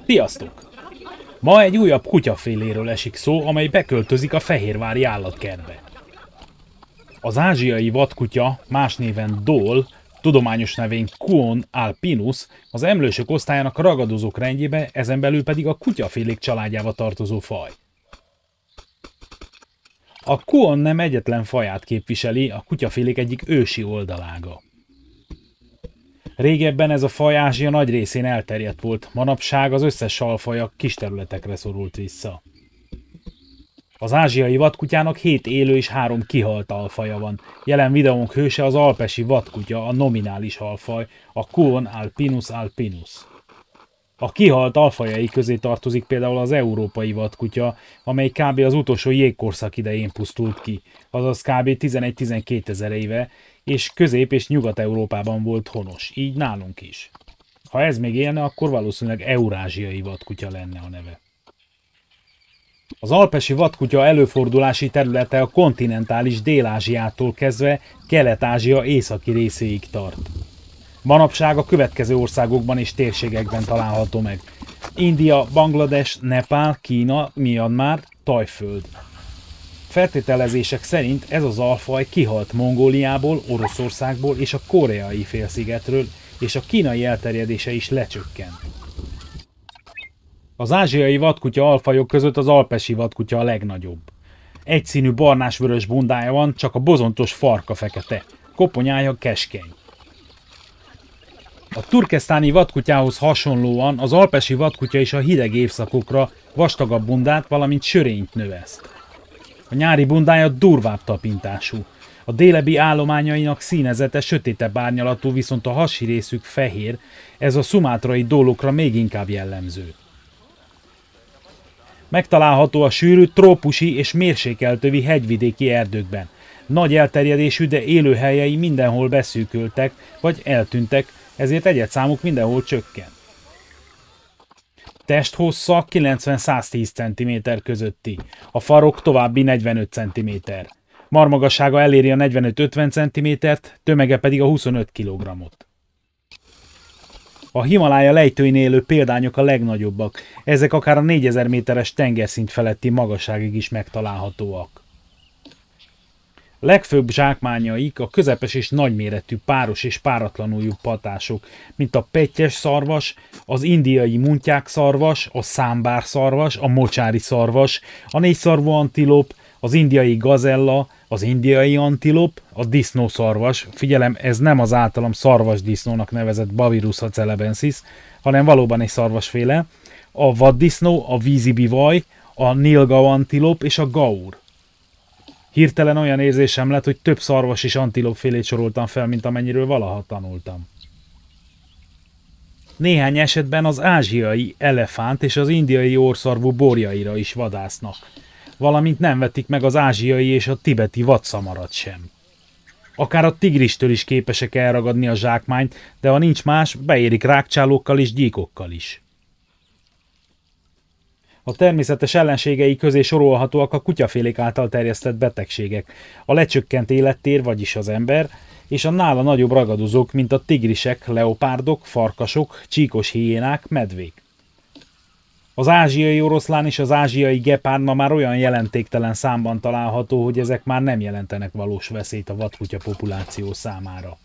Sziasztok! Ma egy újabb kutyaféléről esik szó, amely beköltözik a fehérvári állatkertbe. Az ázsiai vadkutya, más néven Dole, tudományos nevén Kuon alpinus, az emlősök osztályának ragadozók rendjébe, ezen belül pedig a kutyafélék családjába tartozó faj. A Kuon nem egyetlen faját képviseli, a kutyafélék egyik ősi oldalága. Régebben ez a faj Ázsia nagy részén elterjedt volt, manapság az összes alfaja kis területekre szorult vissza. Az ázsiai vadkutyának 7 élő és 3 kihalt alfaja van. Jelen videónk hőse az alpesi vadkutya, a nominális alfaj, a Kuon alpinus alpinus. A kihalt alfajai közé tartozik például az európai vadkutya, amely kb. Az utolsó jégkorszak idején pusztult ki, azaz kb. 11-12 ezer éve, és Közép- és Nyugat-Európában volt honos, így nálunk is. Ha ez még élne, akkor valószínűleg eurázsiai vadkutya lenne a neve. Az alpesi vadkutya előfordulási területe a kontinentális Dél-Ázsiától kezdve Kelet-Ázsia északi részéig tart. Manapság a következő országokban és térségekben található meg: India, Banglades, Nepál, Kína, Myanmar, Tajföld. Feltételezések szerint ez az alfaj kihalt Mongóliából, Oroszországból és a koreai félszigetről, és a kínai elterjedése is lecsökkent. Az ázsiai vadkutya alfajok között az alpesi vadkutya a legnagyobb. Egyszínű barnás-vörös bundája van, csak a bozontos farka fekete, koponyája keskeny. A turkesztáni vadkutyához hasonlóan az alpesi vadkutya is a hideg évszakokra vastagabb bundát, valamint sörényt növeszt. A nyári bundája durvább tapintású. A délebi állományainak színezete sötétebb árnyalatú, viszont a hasi részük fehér, ez a szumátrai dólokra még inkább jellemző. Megtalálható a sűrű, trópusi és mérsékeltövi hegyvidéki erdőkben. Nagy elterjedésű, de élőhelyei mindenhol beszűköltek, vagy eltűntek, ezért egyedszámuk mindenhol csökken. Testhossza 90-110 cm közötti, a farok további 45 cm. Marmagassága eléri a 45-50 cm, tömege pedig a 25 kg-ot. A Himalája lejtőin élő példányok a legnagyobbak, ezek akár a 4000 méteres tengerszint feletti magasságig is megtalálhatóak. Legfőbb zsákmányaik a közepes és nagyméretű páros és páratlanuljú patások, mint a pettyes szarvas, az indiai muntyák szarvas, a számbár szarvas, a mocsári szarvas, a négyszarvú antilop, az indiai gazella, az indiai antilop, a disznószarvas, figyelem, ez nem az általam szarvasdisznónak nevezett Bavirus celebensis, hanem valóban egy szarvasféle, a vaddisznó, a vízibivaj, a nilgau antilop és a gaur. Hirtelen olyan érzésem lett, hogy több szarvas és antilopfélét soroltam fel, mint amennyiről valaha tanultam. Néhány esetben az ázsiai elefánt és az indiai orrszarvú borjaira is vadásznak, valamint nem vetik meg az ázsiai és a tibeti vadszamarat sem. Akár a tigristől is képesek elragadni a zsákmányt, de ha nincs más, beérik rágcsálókkal és gyíkokkal is. A természetes ellenségei közé sorolhatóak a kutyafélék által terjesztett betegségek, a lecsökkent élettér, vagyis az ember, és a nála nagyobb ragadozók, mint a tigrisek, leopárdok, farkasok, csíkos hiénák, medvék. Az ázsiai oroszlán és az ázsiai gepárd ma már olyan jelentéktelen számban található, hogy ezek már nem jelentenek valós veszélyt a vadkutya populáció számára.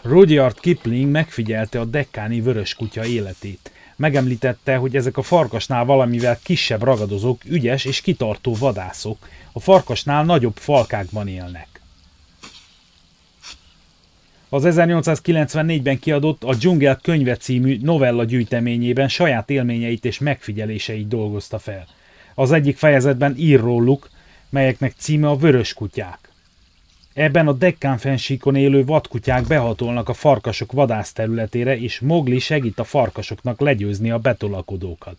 Rudyard Kipling megfigyelte a dekkáni vöröskutya életét. Megemlítette, hogy ezek a farkasnál valamivel kisebb ragadozók, ügyes és kitartó vadászok, a farkasnál nagyobb falkákban élnek. Az 1894-ben kiadott A dzsungel könyve című novella gyűjteményében saját élményeit és megfigyeléseit dolgozta fel. Az egyik fejezetben ír róluk, melyeknek címe a vöröskutyák. Ebben a Dekkán-fennsíkon élő vadkutyák behatolnak a farkasok vadászterületére, és Mowgli segít a farkasoknak legyőzni a betolakodókat.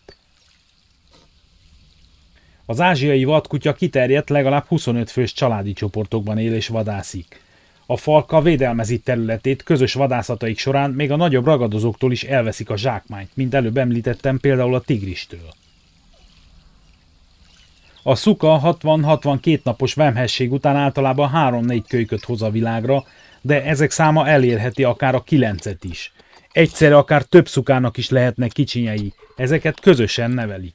Az ázsiai vadkutya kiterjedt, legalább 25 fős családi csoportokban él és vadászik. A falka védelmezi területét, közös vadászataik során még a nagyobb ragadozóktól is elveszik a zsákmányt, mint előbb említettem, például a tigristől. A szuka 60-62 napos vemhesség után általában 3-4 kölyköt hoz a világra, de ezek száma elérheti akár a 9-et is. Egyszerre akár több szukának is lehetnek kicsinyei, ezeket közösen nevelik.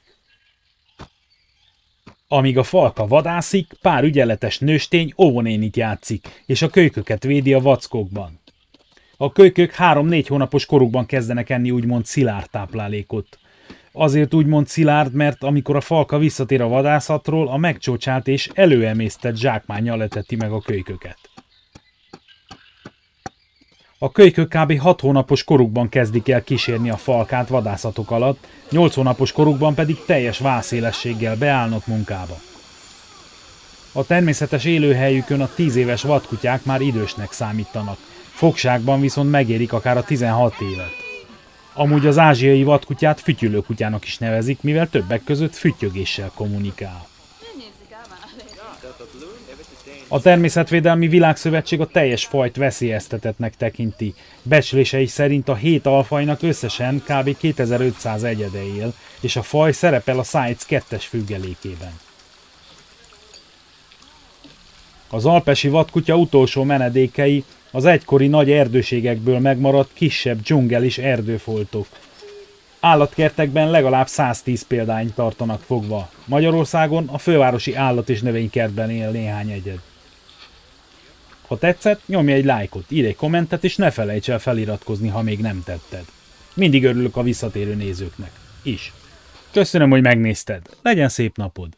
Amíg a falka vadászik, pár ügyeletes nőstény óvónénit játszik, és a kölyköket védi a vackokban. A kölykök 3-4 hónapos korukban kezdenek enni úgymond szilárd táplálékot. Azért úgymond szilárd, mert amikor a falka visszatér a vadászatról, a megcsócsált és előemésztett zsákmánnyal eteti meg a kölyköket. A kölykök kb. 6 hónapos korukban kezdik el kísérni a falkát vadászatok alatt, 8 hónapos korukban pedig teljes vászélességgel beállnak munkába. A természetes élőhelyükön a 10 éves vadkutyák már idősnek számítanak, fogságban viszont megérik akár a 16 évet. Amúgy az ázsiai vadkutyát fütyülőkutyának is nevezik, mivel többek között füttyögéssel kommunikál. A Természetvédelmi Világszövetség a teljes fajt veszélyeztetettnek tekinti. Becslései szerint a 7 alfajnak összesen kb. 2500 egyede él, és a faj szerepel a CITES 2-es függelékében. Az alpesi vadkutya utolsó menedékei az egykori nagy erdőségekből megmaradt kisebb dzsungelis erdőfoltok. Állatkertekben legalább 110 példányt tartanak fogva. Magyarországon a fővárosi állat- és növénykertben él néhány egyed. Ha tetszett, nyomj egy lájkot, írj egy kommentet, és ne felejts el feliratkozni, ha még nem tetted. Mindig örülök a visszatérő nézőknek. Is. Köszönöm, hogy megnézted. Legyen szép napod!